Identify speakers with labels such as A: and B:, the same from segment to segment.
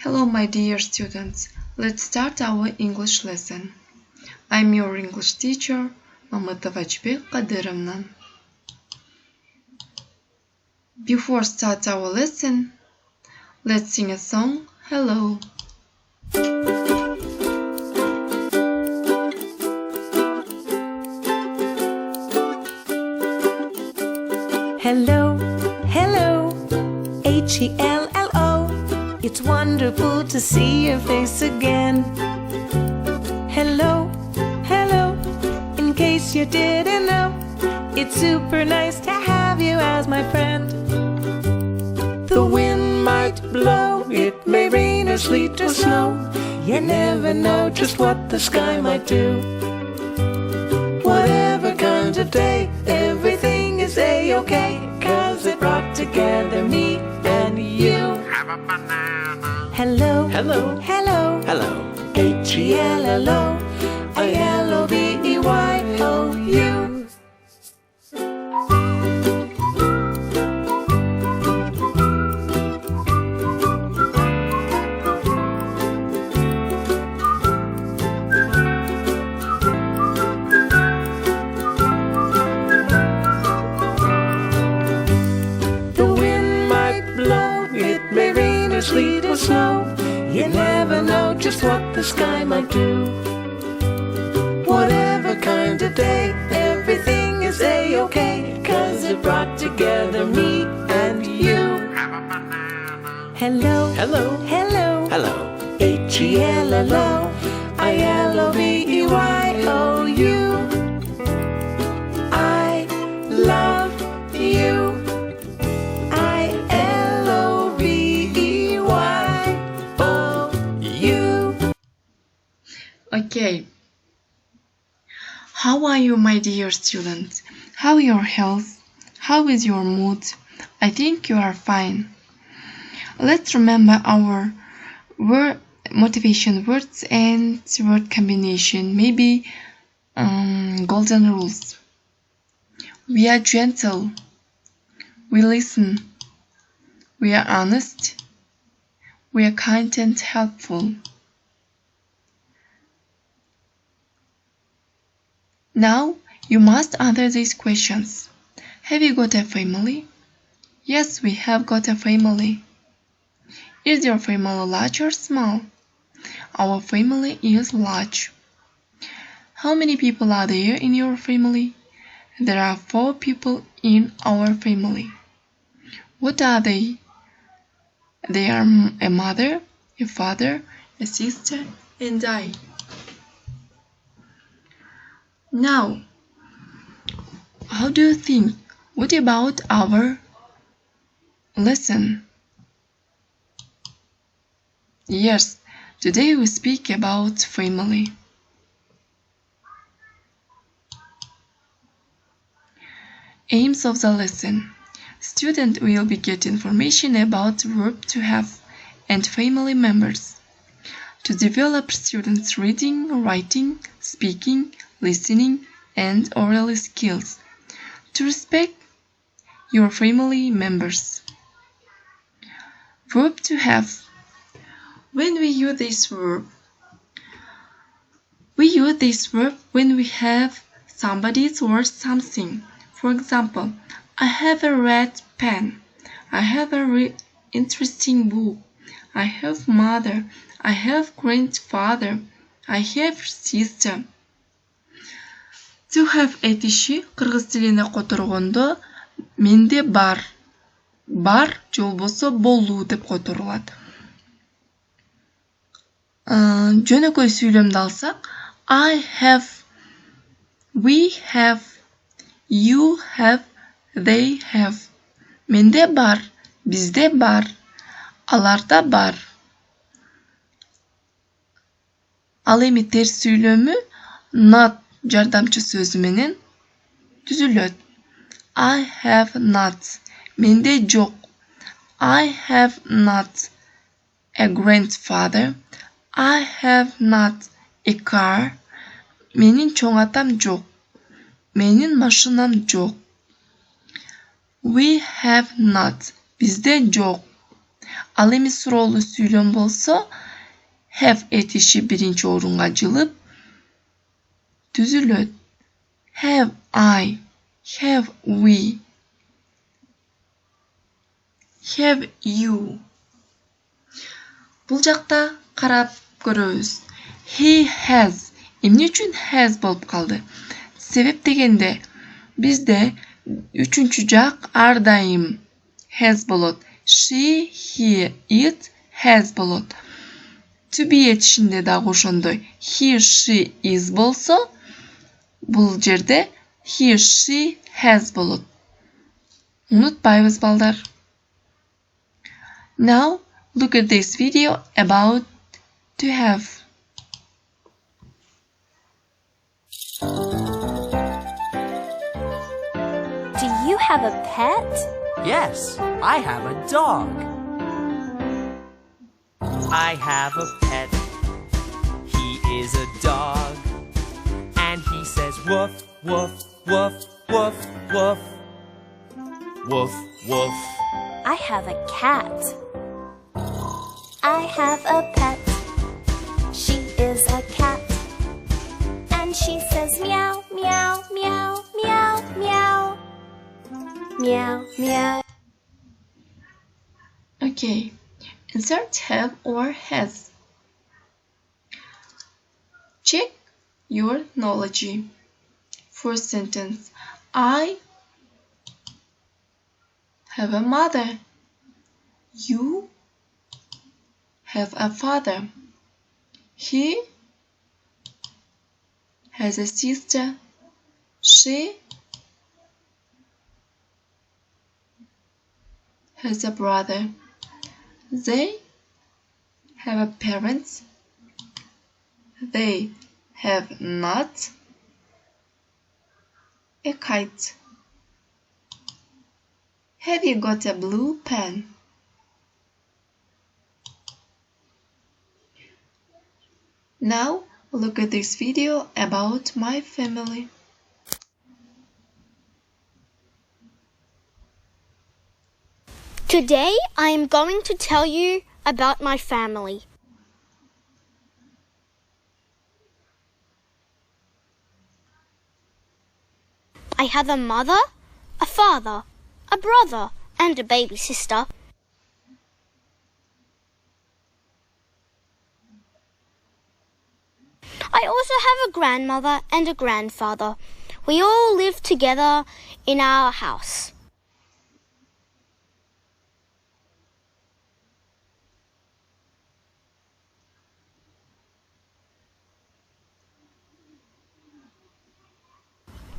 A: Hello, my dear students. Let's start our English lesson. I'm your English teacher, Мамытова Жибек Кадыровна. Before start our lesson, let's sing a song. Hello.
B: Hello, hello, Hello. It's wonderful to see your face again. Hello, hello, in case you didn't know, it's super nice to have you as my friend. The wind might blow, it may rain or sleet or snow. You never know just what the sky might do. Whatever kind of day, everything is A-okay, 'cause it brought together me and you.
C: Have a banana.
B: Hello,
C: Hello.
B: hello,
C: Hello.
B: Hello, I-L-O-V-E-Y-O-U. Sleet or snow, you never know just what the sky might do. Whatever kind of day, everything is A-okay, 'cause it brought together me and you.
C: Have a banana.
B: Hello,
C: Hello.
B: hello,
C: Hello.
B: Hello, I-L-O-V-E-Y-O-U. I love you.
A: Okay. How are you, my dear students? How is your health? How is your mood? I think you are fine. Let's remember our motivation words and word combination, maybe golden rules. We are gentle. We listen. We are honest. We are kind and helpful. Now, you must answer these questions. Have you got a family? Yes, we have got a family. Is your family large or small? Our family is large. How many people are there in your family? There are 4 people in our family. What are they? They are a mother, a father, a sister, and I. Now, how do you think? What about our lesson? Yes, today we speak about family. Aims of the lesson. Student will be getting information about verb to have and family members. To develop students' reading, writing, speaking, listening, and oral skills. To respect your family members. Verb to have. When we use this verb, when we have somebody's or something. For example, I have a red pen. I have a interesting book. I have mother. I have grandfather. I have sister. To have этиши кыргыз тилине которгондо менде бар. Бар же болбосо болуу деп которулат. Жөнөкөй сүйлөмдү алсак, I have, we have, you have, they have. Менде бар, бизде бар, аларда бар. Ал эми терс сүйлөмү not жардамчы сөзү менен түзүлөт. I have not. Менде жок. I have not a grandfather. I have not a car. Менин чоң атам жок. Менин машинам жок. We have not. Bizde yok. Ал эми суроолуу сүйлөм болсо have этиши биринчи орунга жылып түзүлөт. Have I, have we, have you. Бул жакта карап көрөбүз. He has эмне үчүн has болуп калды? Себеп дегенде бизде үчүнчү жак ар дайым has болот. She, he, it has болот. To be этишинде дагы ошондой. He, she, is болсо, бул жерде he, she, has болот. Унутпайбыз, балдар. Now, look at this video about to have.
D: Do you have a pet?
E: Yes, I have a dog. I have a pet. He is a dog. And he says woof, woof, woof, woof, woof. Woof, woof.
D: I have a cat. I have a pet. She is a cat. And she says meow, meow, meow, meow, meow. Meow, meow.
A: Okay, insert have or has. Check your knowledge. First sentence. I have a mother. You have a father. He has a sister. She has a brother. They have a parents. They have not a kite. Have you got a blue pen? Now look at this video about my family.
D: Today I am going to tell you about my family. I have a mother, a father, a brother, and a baby sister. I also have a grandmother and a grandfather. We all live together in our house.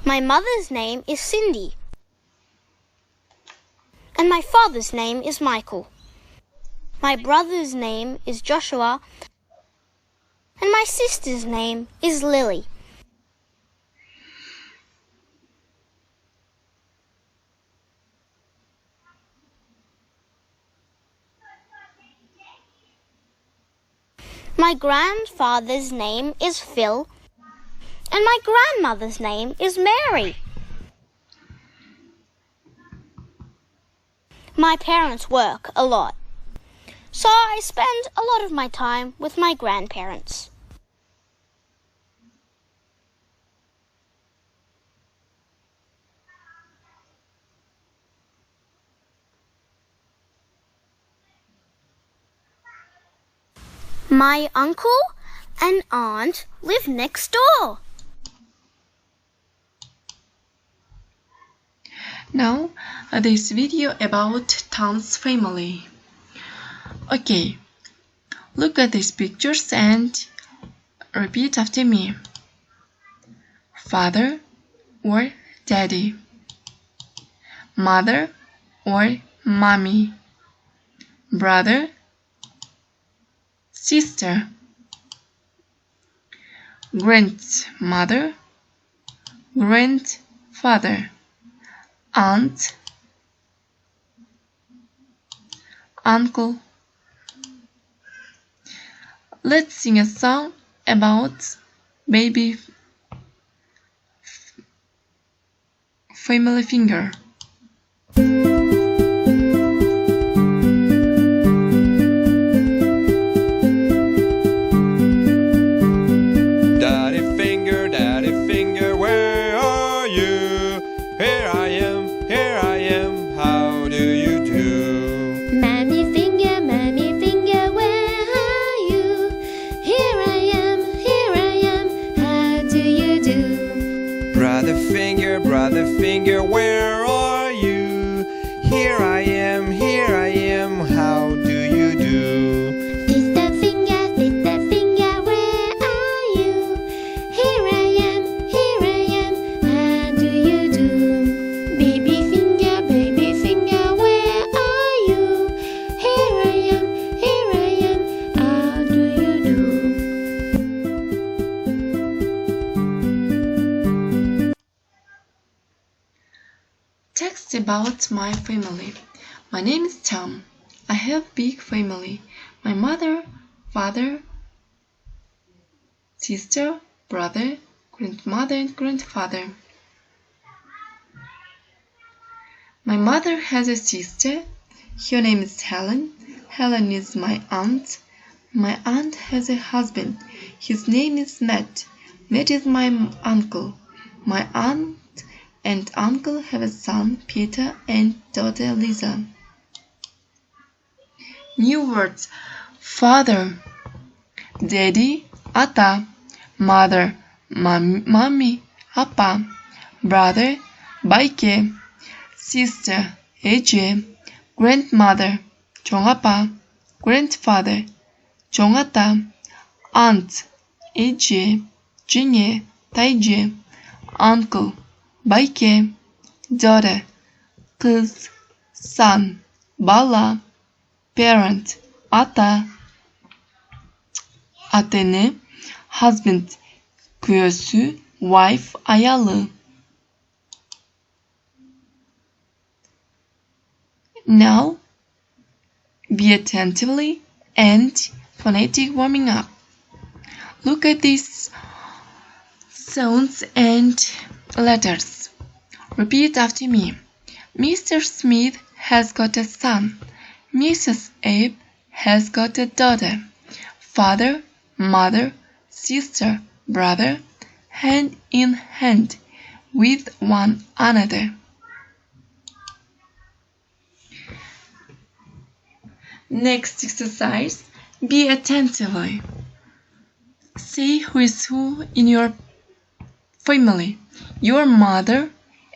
D: My mother's name is Cindy. And my father's name is Michael. My brother's name is Joshua. And my sister's name is Lily. My grandfather's name is Phil. And my grandmother's name is Mary. My parents work a lot, so I spend a lot of my time with my grandparents. My uncle and aunt live next door.
A: Now, this video about Tom's family. Okay, look at these pictures and repeat after me. Father or daddy. Mother or mommy. Brother, sister. Grandmother, grandfather. Aunt, uncle. Let's sing a song about baby family finger. about my family. My name is Tom. I have big family. My mother, father, sister, brother, grandmother and grandfather. My mother has a sister. Her name is Helen. Helen is my aunt. My aunt has a husband. His name is Matt. Matt is my uncle. My aunt and uncle have a son, Peter, and daughter, Lisa. New words. Father, daddy, ata. Mother, mommy, apa. Brother, baike. Sister, ece. Grandmother, 종아빠. Grandfather, 종아따. Aunt, ece. Jine, tayce. Uncle, baike. Daughter, kız. Son, bala. Parent, ata. Atene, husband, kuyası, wife, ayalı. Now, be attentively and phonetic warming up. Look at these sounds and letters. Repeat after me. Mr. Smith has got a son. Mrs. Abe has got a daughter. Father, mother, sister, brother, hand in hand with one another. Next exercise, be attentively. See who is who in your family. Your mother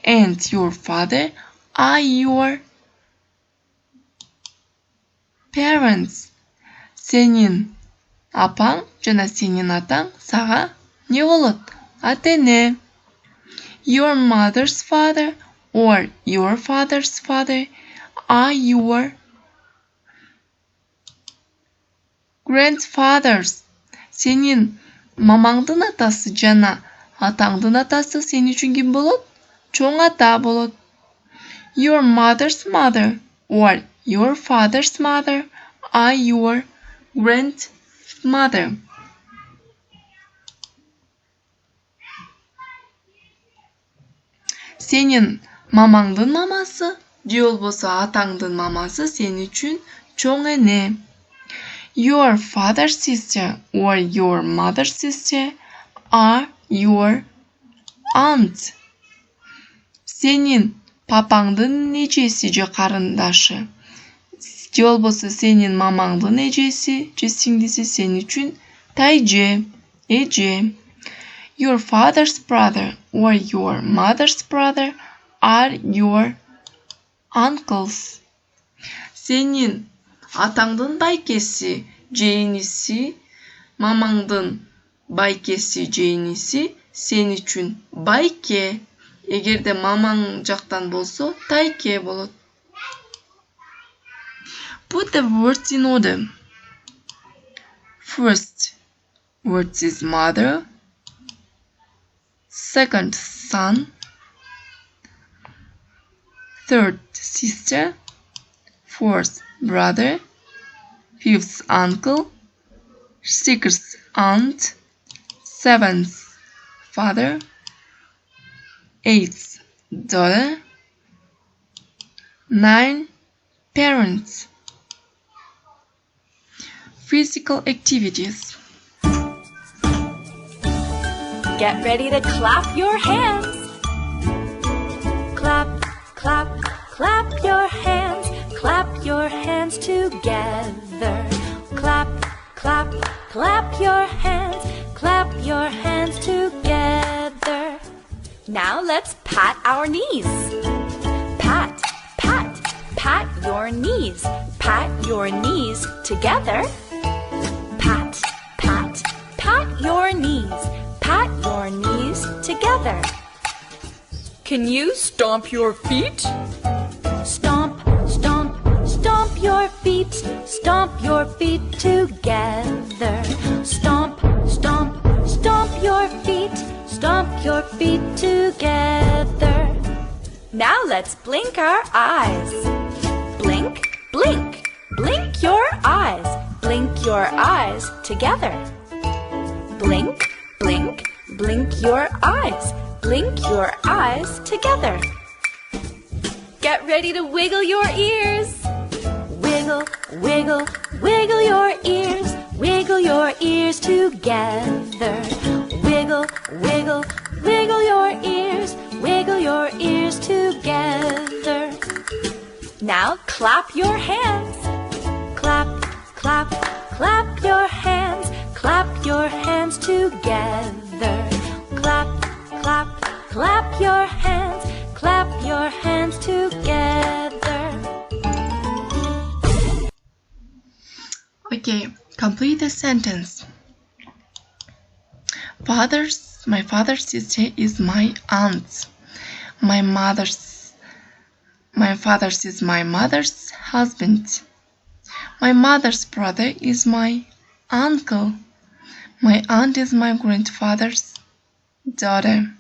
A: and your father are your parents. Senin апаң жана сенин атаң сага не болот? Ата-эне. Your mother's father or your father's father are your grandfathers. Senin мамаңдын атасы жана атаңдын атасы сен үчүн ким болот? Чоң ата болот. Your mother's mother or your father's mother are your grandmother. Senin мамаңдын мамасы же болбосо атаңдын мамасы сен үчүн чоң эне. Your father's sister or your mother's sister are your aunt. Senin папаңдын эжеси же карындашы же болбосо сенин мамаңдын эжеси же сиңдиси сен үчүн тайже, эже. Your father's brother or your mother's brother are your uncles. Senin атаңдын байкеси же иниси, мамаңдын байкеси же иниси сен үчүн байке. Эгерде мамаң жактан болсо тайке болот. Put the words in order. First word is mother. Second, son. Third, sister. Fourth, brother. Fifth, uncle. Sixth, aunt. Seventh, father. Eighth, daughter. 9, parents. Physical activities.
B: Get ready to clap your hands. Clap, clap, clap your hands. Clap your hands together. Clap, clap, clap your hands. Clap your hands together. Now let's pat our knees. Pat, pat, pat your knees. Pat your knees together. Pat, pat, pat your knees. Pat your knees together. Can you stomp your feet? Stomp, stomp, stomp your feet. Stomp your feet together. Stomp, stomp, stomp your feet. Stomp your feet together.
F: Now let's blink our eyes. Blink, blink, blink your eyes. Blink your eyes together. Blink, blink, blink your eyes. Blink your eyes together. Get ready to wiggle your ears. Wiggle, wiggle, wiggle your ears. Wiggle your ears together. Wiggle, wiggle, wiggle your ears. Wiggle your ears together. Now clap your hands. Clap, clap, clap your hands. Clap your hands together. Clap, clap, clap your hands. Clap your hands together.
A: Okay, complete the sentence. My father's sister is my aunt. My father's is my mother's husband. My mother's brother is my uncle. My aunt is my grandfather's daughter.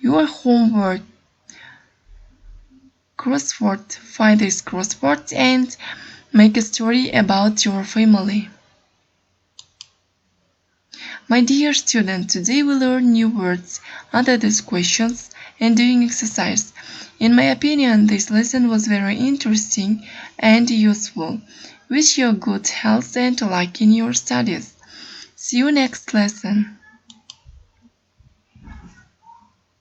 A: Your homework crossword. Find this crossword and make a story about your family. My dear student, today we learn new words, answer these questions, and doing exercise. In my opinion, this lesson was very interesting and useful. Wish you good health and luck in your studies. See you next lesson.